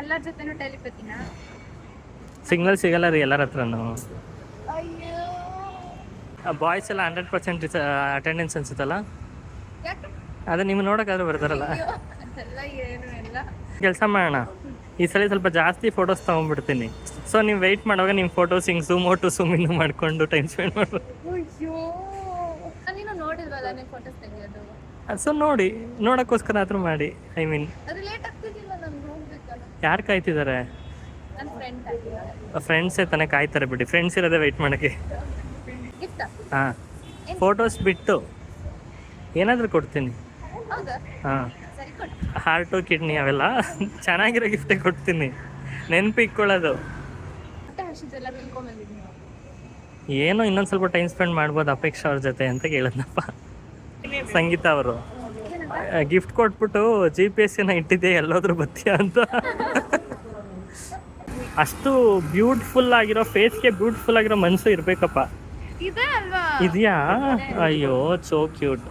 ಎಲ್ಲರ ಜೊತೆನೂ ಟೆಲಿಪತಿನ ಸಿಗ್ನಲ್ ಸಿಗಲ್ಲ ರೀ ಎಲ್ಲರ ಹತ್ರನು. ಅಯ್ಯೋ ಬಾಯ್ಸ್ ಎಲ್ಲ 100% ಅಟೆಂಡೆನ್ಸ್ ಅನ್ಸುತ್ತಲ್ಲ, ಯಾಕೆ ಅದೇ ನೀವು ನೋಡೋಕ್ಕಾದ್ರೂ ಬರ್ತಾರಲ್ಲ. ಅಯ್ಯೋ ಅದೆಲ್ಲ ಏನು ಎಲ್ಲ ಕೆಲಸ ಮಾಡೋಣ, ಈ ಸಲ ಸ್ವಲ್ಪ ಜಾಸ್ತಿ ಫೋಟೋಸ್ ತೊಗೊಂಡ್ಬಿಡ್ತೀನಿ. ಸೊ ನೀವು ವೆಯ್ಟ್ ಮಾಡುವಾಗ ನಿಮ್ಮ ಫೋಟೋಸ್ ಹಿಂಗೆ ಝೂಮ್ ಔಟು ಝೂಮ್ ಇನ್ನು ಮಾಡಿಕೊಂಡು ಟೈಮ್ ಸ್ಪೆಂಡ್ ಮಾಡ್ಬೋದು. ಅಯ್ಯೋ ನೀನು ನೋಡಿಲ್ವಲ್ಲ ನೀವು ಫೋಟೋಸ್ ತೆಗಿಯೋದು. ಸೊ ನೋಡಿ, ನೋಡೋಕ್ಕೋಸ್ಕರ ಆದರೂ ಮಾಡಿ. ಐ ಮೀನ್ ಅದು ಲೇಟ್ ಆಗ್ತಿದ್ದಿಲ್ಲ, ನಾನು ಹೋಗ್ಬೇಕಲ್ಲ. ಯಾರು ಕಾಯ್ತಿದ್ದಾರೆ? ನನ್ನ ಫ್ರೆಂಡ್ ಆಗಿದ್ದಾರೆ. ಫ್ರೆಂಡ್ಸೇ ತಾನೇ ಕಾಯ್ತಾರೆ ಬಿಡಿ, ಫ್ರೆಂಡ್ಸ್ ಇರೋದೇ ವೆಯ್ಟ್ ಮಾಡೋಕ್ಕೆ. ಗಿಫ್ಟಾ? ಹಾಂ, ಫೋಟೋಸ್ ಬಿಟ್ಟು ಏನಾದರೂ ಕೊಡ್ತೀನಿ. ಹೌದಾ? ಹಾಂ, ಸರಿ ಕೊಡು. ಹಾರ್ಟು ಕಿಡ್ನಿ ಅವೆಲ್ಲ ಚೆನ್ನಾಗಿರೋ ಗಿಫ್ಟೇ ಕೊಡ್ತೀನಿ, ನೆನಪಿಟ್ಕೊಳ್ಳೋದು. ಹೊಟ್ಟೆ ಹಸಿದೆಲ್ಲ ತಿಳ್ಕೊಂಬಂದಿದ್ದೀನಿ. ಏನೋ ಇನ್ನೊಂದು ಸ್ವಲ್ಪ ಟೈಮ್ ಸ್ಪೆಂಡ್ ಮಾಡ್ಬೋದು ಅಪೇಕ್ಷಾ ಅವ್ರ ಜೊತೆ ಅಂತ ಕೇಳಿದ್ನಪ್ಪ ಸಂಗೀತ ಅವರು. ಗಿಫ್ಟ್ ಕೊಟ್ಬಿಟ್ಟು GPS ಇಟ್ಟಿದ್ದೆ ಎಲ್ಲೋದ್ರೂ ಬತ್ತೀಯ ಅಂತ. ಅಷ್ಟು ಬ್ಯೂಟಿಫುಲ್ ಆಗಿರೋ ಫೇಸ್ಗೆ ಬ್ಯೂಟಿಫುಲ್ ಆಗಿರೋ ಮನಸ್ಸು ಇರಬೇಕಪ್ಪ. ಇದೆ ಅಲ್ವಾ? ಇದೆಯಾ? ಅಯ್ಯೋ ಸೋ ಕ್ಯೂಟ್.